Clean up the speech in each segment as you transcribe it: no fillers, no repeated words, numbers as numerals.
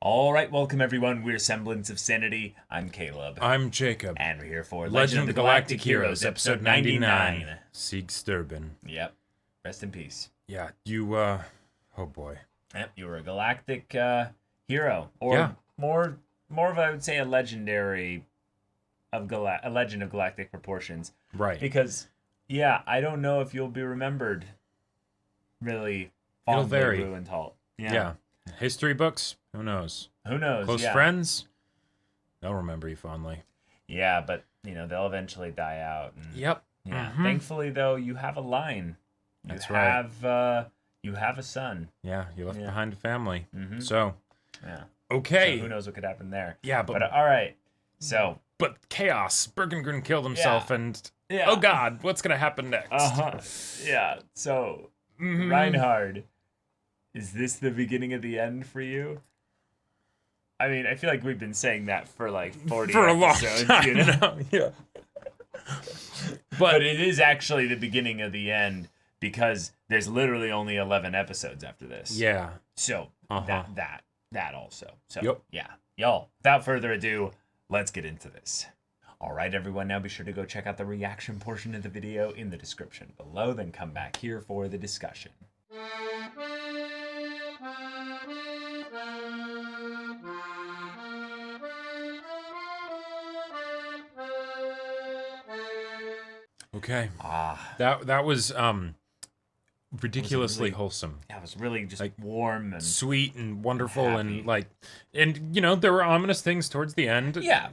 All right, welcome everyone. We're Semblance of Sanity. I'm Caleb. I'm Jacob. And we're here for Legend of the Galactic Heroes, episode 99. Sieg Sturban. Yep. Rest in peace. Yeah, oh boy. Yep, you were a galactic hero. Or Yeah. more of, I would say, a legend of galactic proportions. Right. Because, yeah, I don't know if you'll be remembered really It'll fondly, vary. Ruentalt. Yeah. History books? Who knows? Who knows? Close friends? They'll remember you fondly. Yeah, but, they'll eventually die out. And, Yep. Yeah. Mhm. Thankfully, though, you have a line. That's right. You have a son. Yeah, you left behind a family. Mm-hmm. So, yeah. okay. So who knows what could happen there? Yeah, but all right. So. But chaos. Bergengren killed himself, and oh god, what's gonna happen next? Yeah. So, Reinhard, is this the beginning of the end for you? I mean, I feel like we've been saying that for like 40 for episodes, a long time. Now. Yeah. But it is actually the beginning of the end because there's literally only 11 episodes after this. Yeah. So that also. So yep. Yeah. Y'all, without further ado, let's get into this. All right, everyone, now be sure to go check out the reaction portion of the video in the description below, then come back here for the discussion. Okay. That was ridiculously really wholesome. Yeah, it was really just like warm and sweet and wonderful happy. and there were ominous things towards the end. Yeah.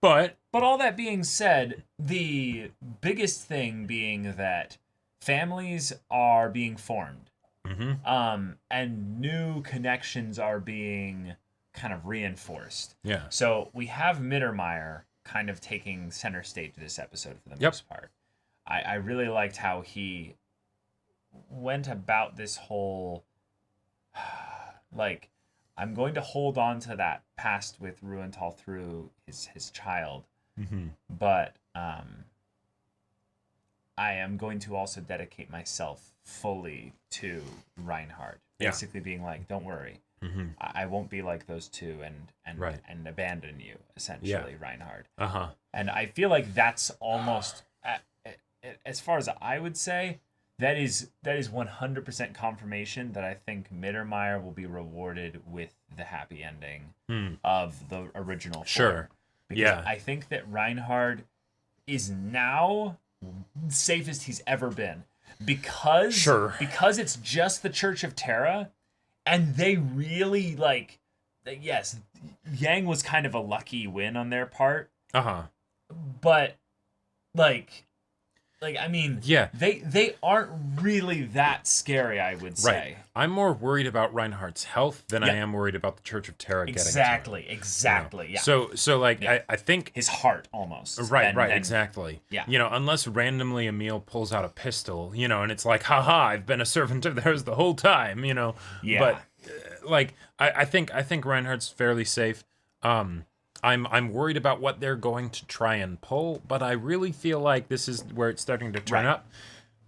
But all that being said, the biggest thing being that families are being formed. Mm-hmm. And new connections are being kind of reinforced. Yeah. So we have Mittermeier kind of taking center stage this episode for the most part. I really liked how he went about this whole, like, I'm going to hold on to that past with Ruentalt through his child, but I am going to also dedicate myself fully to Reinhard. Basically being like, don't worry, I won't be like those two and abandon you, essentially, Reinhard. And I feel like that's almost, as far as I would say, that is 100% confirmation that I think Mittermeier will be rewarded with the happy ending of the original four. Sure. Because I think that Reinhard is now safest he's ever been. Because it's just the Church of Terra, and they really, like, yes, Yang was kind of a lucky win on their part. But, like I mean, they aren't really that scary, I would say. Right. I'm more worried about Reinhard's health than I am worried about the Church of Terra getting to him. Exactly. Yeah. So like I think his heart almost. Right, exactly. Yeah. Unless randomly Emil pulls out a pistol, and it's like, haha, I've been a servant of theirs the whole time, Yeah. But I think Reinhard's fairly safe. I'm worried about what they're going to try and pull, but I really feel like this is where it's starting to turn up.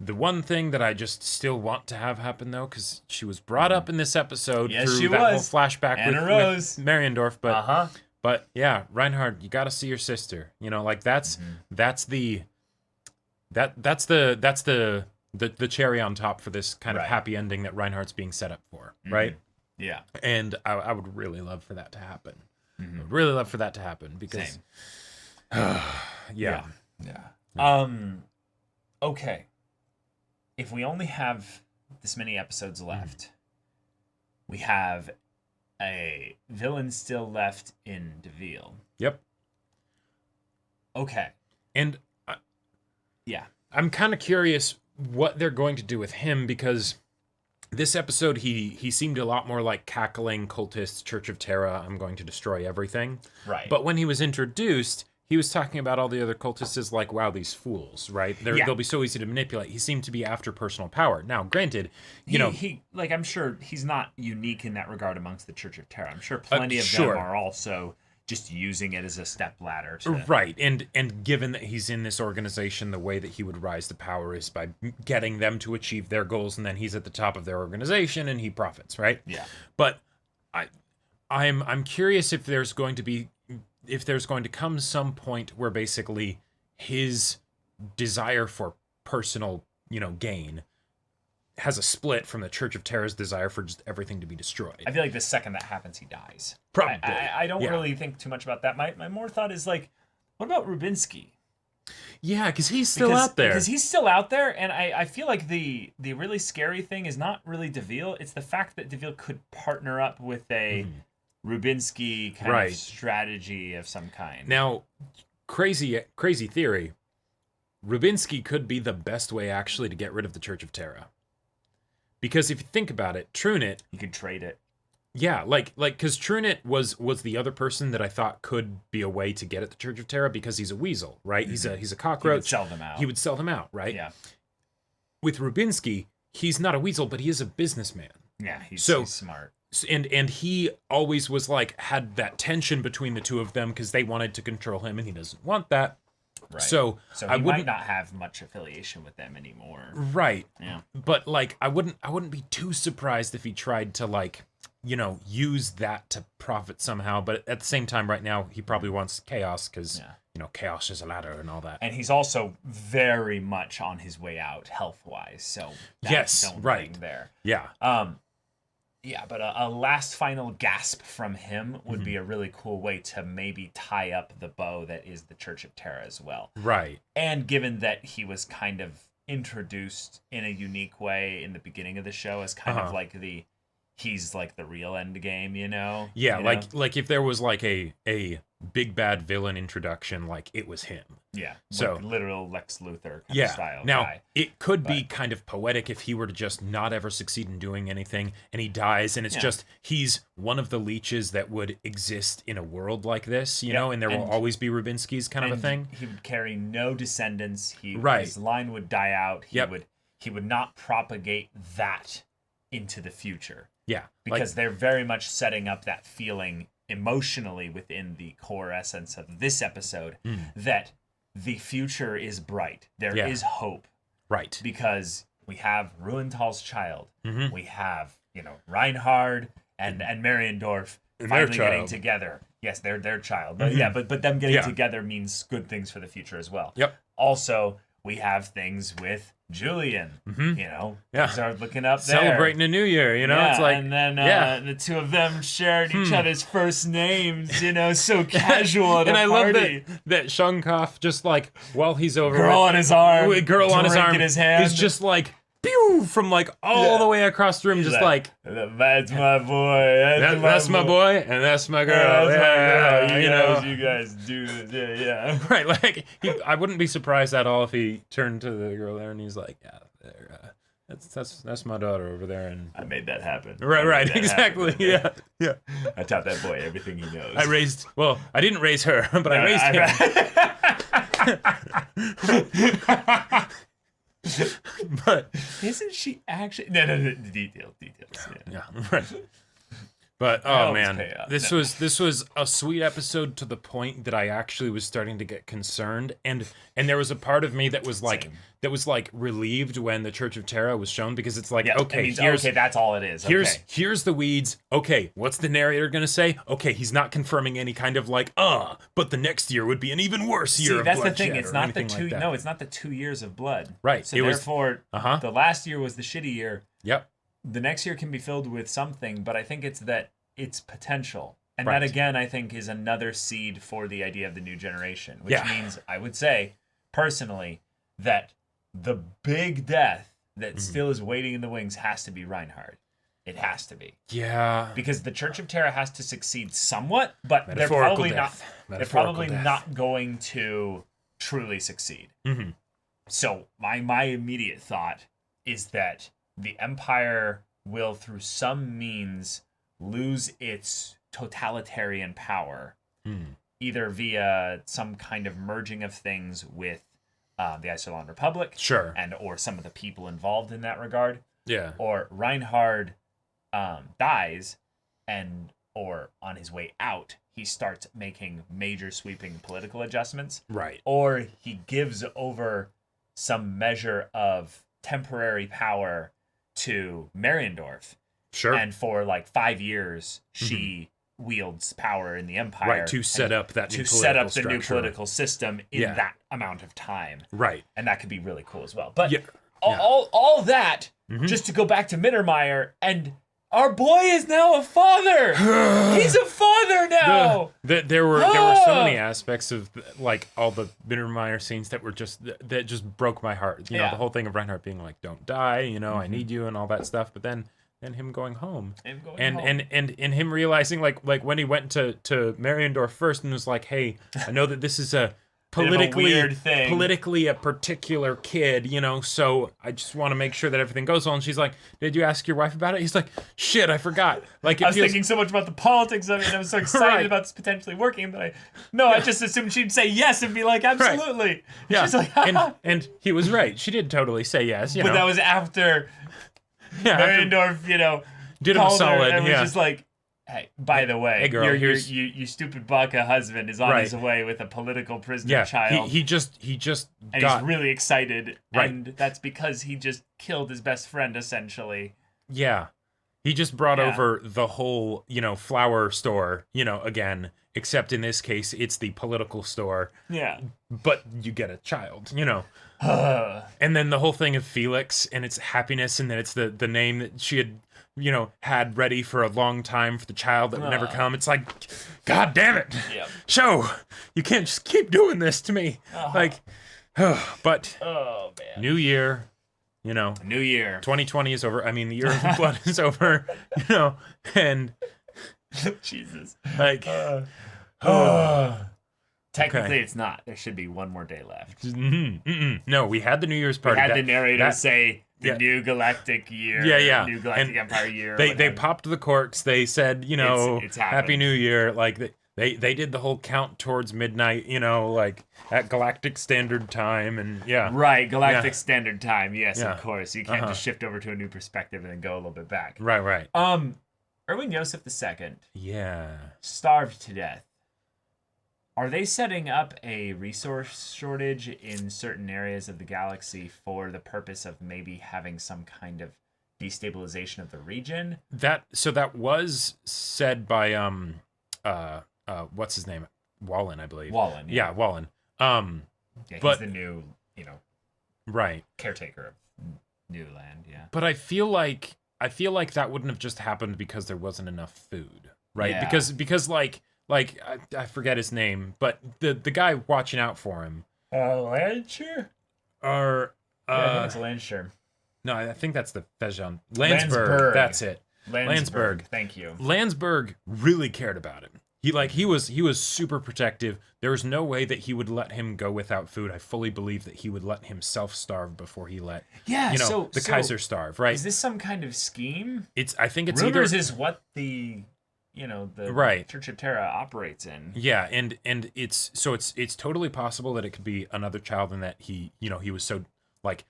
The one thing that I just still want to have happen, though, because she was brought up in this episode through that whole flashback with Mariendorf, but yeah, Reinhard, you got to see your sister. That's the cherry on top for this kind of happy ending that Reinhard's being set up for, right? Yeah, and I would really love for that to happen. I'd really love for that to happen because, yeah. Okay. If we only have this many episodes left, we have a villain still left in DeVille. Yep. Okay. And I'm kind of curious what they're going to do with him because this episode, he seemed a lot more like cackling cultists, Church of Terra, I'm going to destroy everything. Right. But when he was introduced, he was talking about all the other cultists as like, wow, these fools, right? They'll be so easy to manipulate. He seemed to be after personal power. Now, granted, he I'm sure he's not unique in that regard amongst the Church of Terra. I'm sure plenty of them are also just using it as a step ladder to... Right, and given that he's in this organization, the way that he would rise to power is by getting them to achieve their goals, and then he's at the top of their organization and he profits, right? Yeah. But I'm curious if there's going to come some point where basically his desire for personal, gain has a split from the Church of Terra's desire for just everything to be destroyed. I feel like the second that happens, he dies. Probably. I don't really think too much about that. My more thought is like, what about Rubinsky? Yeah, because he's still out there. Because he's still out there, and I feel like the really scary thing is not really DeVille. It's the fact that DeVille could partner up with a Rubinsky kind of strategy of some kind. Now, crazy theory. Rubinsky could be the best way actually to get rid of the Church of Terra. Because if you think about it, Trunit... You could trade it. Yeah, because Trunit was the other person that I thought could be a way to get at the Church of Terra because he's a weasel, right? Mm-hmm. He's a cockroach. He would sell them out. Right? Yeah. With Rubinsky, he's not a weasel, but he is a businessman. Yeah, he's smart. And he always was had that tension between the two of them because they wanted to control him and he doesn't want that. Right. So he might not have much affiliation with them anymore. Right. Yeah. But I wouldn't be too surprised if he tried to use that to profit somehow. But at the same time, right now he probably wants chaos because chaos is a ladder and all that. And he's also very much on his way out health wise. So yes, right there. Yeah. Yeah, but a last final gasp from him would be a really cool way to maybe tie up the bow that is the Church of Terra as well. Right. And given that he was kind of introduced in a unique way in the beginning of the show as kind of he's like the real end game, Yeah, you if there was a big bad villain introduction, it was him. Yeah. So literal Lex Luthor kind of style now, guy. It could be kind of poetic if he were to just not ever succeed in doing anything and he dies and it's just he's one of the leeches that would exist in a world like this, you know, and there will always be Rubinsky's kind of a thing. He would carry no descendants. Right. His line would die out. He would not propagate that into the future. Yeah. Because they're very much setting up that feeling emotionally within the core essence of this episode that the future is bright. There is hope. Right. Because we have Ruenthal's child. We have, Reinhard and Mariendorf finally getting together. Yes, they're their child. But but them getting together means good things for the future as well. Yep. Also, we have things with Julian, things are looking up there. Celebrating a new year, it's and then the two of them shared each other's first names, so casual at and a I party. love that Shunkoff just while he's over girl on his arm, in his hand, is just pew from all the way across the room, just that's my boy, that's my boy, and that's my girl. You guys do this, right? I wouldn't be surprised at all if he turned to the girl there and he's that's my daughter over there, and I made that happen. Right, exactly. Yeah. I taught that boy everything he knows. I didn't raise her, but I raised him. But isn't she actually? No, details. Yeah, right. But oh man, this was a sweet episode to the point that I actually was starting to get concerned, and there was a part of me that was relieved when the Church of Terra was shown, because it's okay, that's all it is. Here's the weeds. Okay, what's the narrator gonna say? Okay, he's not confirming any kind of but the next year would be an even worse year. That's the thing. It's not it's not the 2 years of blood. Right. So the last year was the shitty year. Yep. The next year can be filled with something, but I think it's that it's potential. And that, again, I think is another seed for the idea of the new generation, which means, I would say, personally, that the big death that still is waiting in the wings has to be Reinhard. It has to be. Yeah. Because the Church of Terra has to succeed somewhat, but they're probably not going to truly succeed. Mm-hmm. So my immediate thought is that the Empire will, through some means, lose its totalitarian power, either via some kind of merging of things with the Isolan Republic, sure, or some of the people involved in that regard, or Reinhard dies, or on his way out, he starts making major sweeping political adjustments, right, or he gives over some measure of temporary power to Mariendorf. Sure. And for 5 years, she wields power in the Empire. Right, to set up that to set up the new political system in Yeah. that amount of time. Right. And that could be really cool as well. But Yeah. all that, just to go back to Mittermeier, and our boy is now a father. He's a father now. There were so many aspects of like all the Mittermeier scenes that just broke my heart. You know, the whole thing of Reinhardt being like, "Don't die," you know, I need you and all that stuff. But then him going home, and him realizing like when he went to Mariendorf first and was like, "Hey, I know that this is a politically a particular kid, you know, so I just want to make sure that everything goes well." And she's like, "Did you ask your wife about it?" He's like, "Shit, I forgot." Like, I was thinking so much about the politics of it, and I was so excited about this potentially working that I just assumed she'd say yes and be like, "Absolutely." Right. Yeah. She's like, and he was right. She did totally say yes. But that was after Mariendorf, you know, did him a solid, and was just like, "Hey, by the way, girl, you stupid baka husband is on his way with a political prisoner child." He just and he's really excited, and that's because he just killed his best friend, essentially. Yeah, he just brought over the whole, you know, flower store, you know, again, except in this case, it's the political store. Yeah, but you get a child, you know. And then the whole thing of Felix and its happiness, and then it's the name that she had ready for a long time for the child that would never come. It's like, God damn it. Yep. Show, you can't just keep doing this to me. Like, but man. New year, you know. New year. 2020 is over. I mean, the year of the blood is over, you know, and Jesus. Like, technically it's not. There should be one more day left. No, we had the New Year's party. We had the narrator say the new Galactic year. New Galactic Empire year. They popped the corks. They said, you know, it's Happy New Year. Like, they did the whole count towards midnight, you know, like at Galactic Standard Time, and Right, Galactic Standard Time. Yes, of course. You can't just shift over to a new perspective and then go a little bit back. Right. Erwin Joseph II. Yeah. Starved to death. Are they setting up a resource shortage in certain areas of the galaxy for the purpose of maybe having some kind of destabilization of the region? That was said by what's his name? Wallen, I believe. Wallen. Yeah, Wallen. He's the new, you know, right, caretaker of New Land, yeah. But I feel like that wouldn't have just happened because there wasn't enough food, right? Yeah. Because like I forget his name, but the guy watching out for him. Landsher? Or I think it's Landsher. No, I think that's the Fejon. Landsberg. That's it. Landsberg. Thank you. Landsberg really cared about him. He was super protective. There was no way that he would let him go without food. I fully believe that he would let himself starve before he let the Kaiser starve, right? Is this some kind of scheme? I think it's Rumors is what the right. Church of Terra operates in. Yeah, and it's totally possible that it could be another child, and that he was so, like,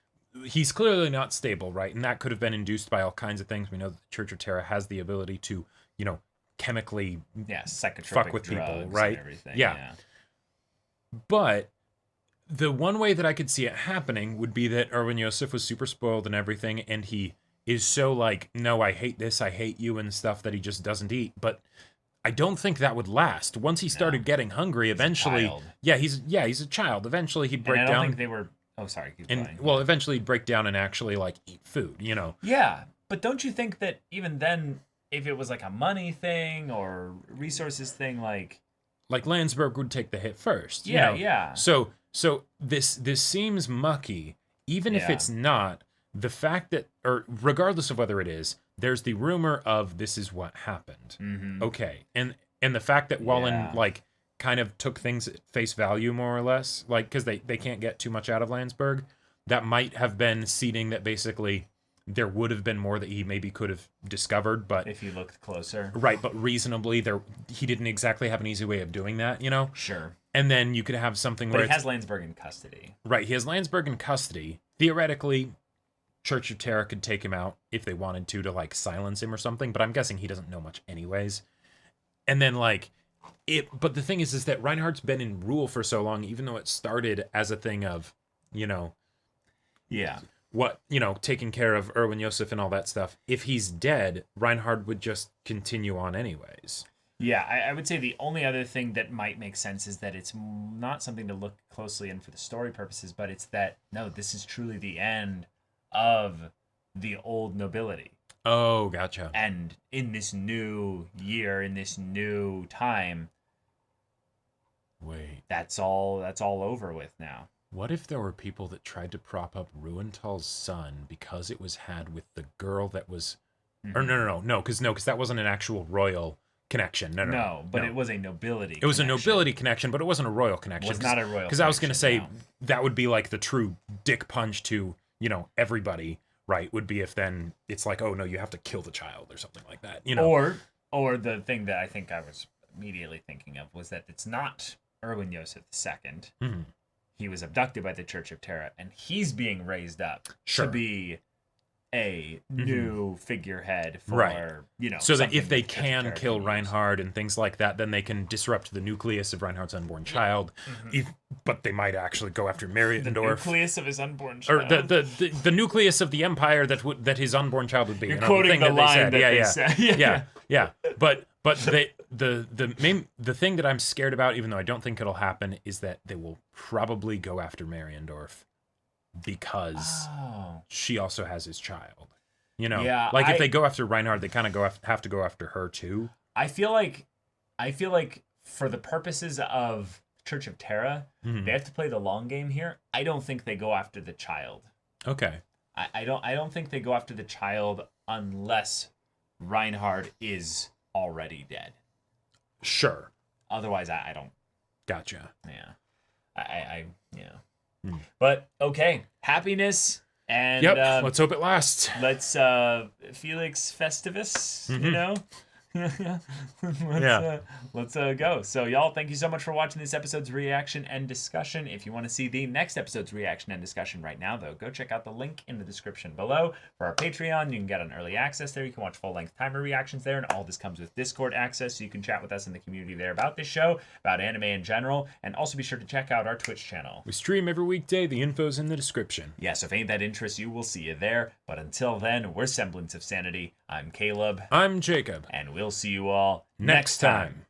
he's clearly not stable, right? And that could have been induced by all kinds of things. We know that the Church of Terra has the ability to, you know, chemically fuck with people, right? And everything, yeah. But the one way that I could see it happening would be that Erwin Joseph was super spoiled and everything, and he is so like, no, I hate this, I hate you and stuff, that he just doesn't eat. But I don't think that would last. Once he started getting hungry, eventually, he's a child. Eventually he'd break down. I don't think they were. Oh, sorry. Keep going. Well, eventually he'd break down and actually like eat food, you know. Yeah, but don't you think that even then, if it was like a money thing or resources thing, like Landsberg would take the hit first. Yeah, you know? yeah. So this seems mucky, even if it's not. The fact that, or regardless of whether it is, there's the rumor of this is what happened. Mm-hmm. Okay, and the fact that Wallen like kind of took things at face value more or less, like, because they can't get too much out of Landsberg, that might have been seeding that basically there would have been more that he maybe could have discovered, but if you looked closer, right, but reasonably he didn't exactly have an easy way of doing that, you know. Sure. And then you could have something where he has Landsberg in custody. Right, he has Landsberg in custody. Theoretically, Church of Terra could take him out if they wanted to like silence him or something, but I'm guessing he doesn't know much anyways. And then like but the thing is that Reinhardt's been in rule for so long, even though it started as a thing of, you know, taking care of Erwin Joseph and all that stuff. If he's dead, Reinhardt would just continue on anyways. Yeah, I would say the only other thing that might make sense is that it's not something to look closely in for the story purposes, but it's that, no, this is truly the end of the old nobility. Oh, gotcha. And in this new year, in this new time, wait, that's all over with now. What if there were people that tried to prop up Ruental's son because it was had with the girl that was, or no, because that wasn't an actual royal connection. No, but it was a nobility. It was a nobility connection, but it wasn't a royal connection. It was not a royal. Because I was going to say that would be like the true dick punch to everybody. Right, would be if then it's like, oh no, you have to kill the child or something like that, Or the thing that I think I was immediately thinking of was that it's not Erwin Joseph II. Mm-hmm. He was abducted by the Church of Terra, and he's being raised up to be a new figurehead for so that if they can kill Reinhard and things like that, then they can disrupt the nucleus of Reinhard's unborn child. But they might actually go after Mariendorf. The nucleus of his unborn child, or the nucleus of the empire that his unborn child would be. You're quoting the line that they said. Yeah. But the thing that I'm scared about, even though I don't think it'll happen, is that they will probably go after Mariendorf. Because she also has his child, if they go after Reinhard, they kind of have to go after her too. I feel like for the purposes of Church of Terra, they have to play the long game here. I don't think they go after the child. Okay. I don't think they go after the child unless Reinhard is already dead. Sure. Otherwise, I don't. Gotcha. Yeah. But okay, happlet's hope it lasts. Let's Felix Festivus, let's go. So y'all, thank you so much for watching this episode's reaction and discussion. If you want to see the next episode's reaction and discussion right now, though, go check out the link in the description below for our Patreon. You can get an early access there. You can watch full-length timer reactions there, and all this comes with Discord access, so you can chat with us in the community there about this show, about anime in general, and also be sure to check out our Twitch channel. We stream every weekday. The info's in the description. Yeah, so if ain't that interests you, we'll see you there. But until then, we're Semblance of Sanity. I'm Caleb. I'm Jacob. And we'll see you all next time.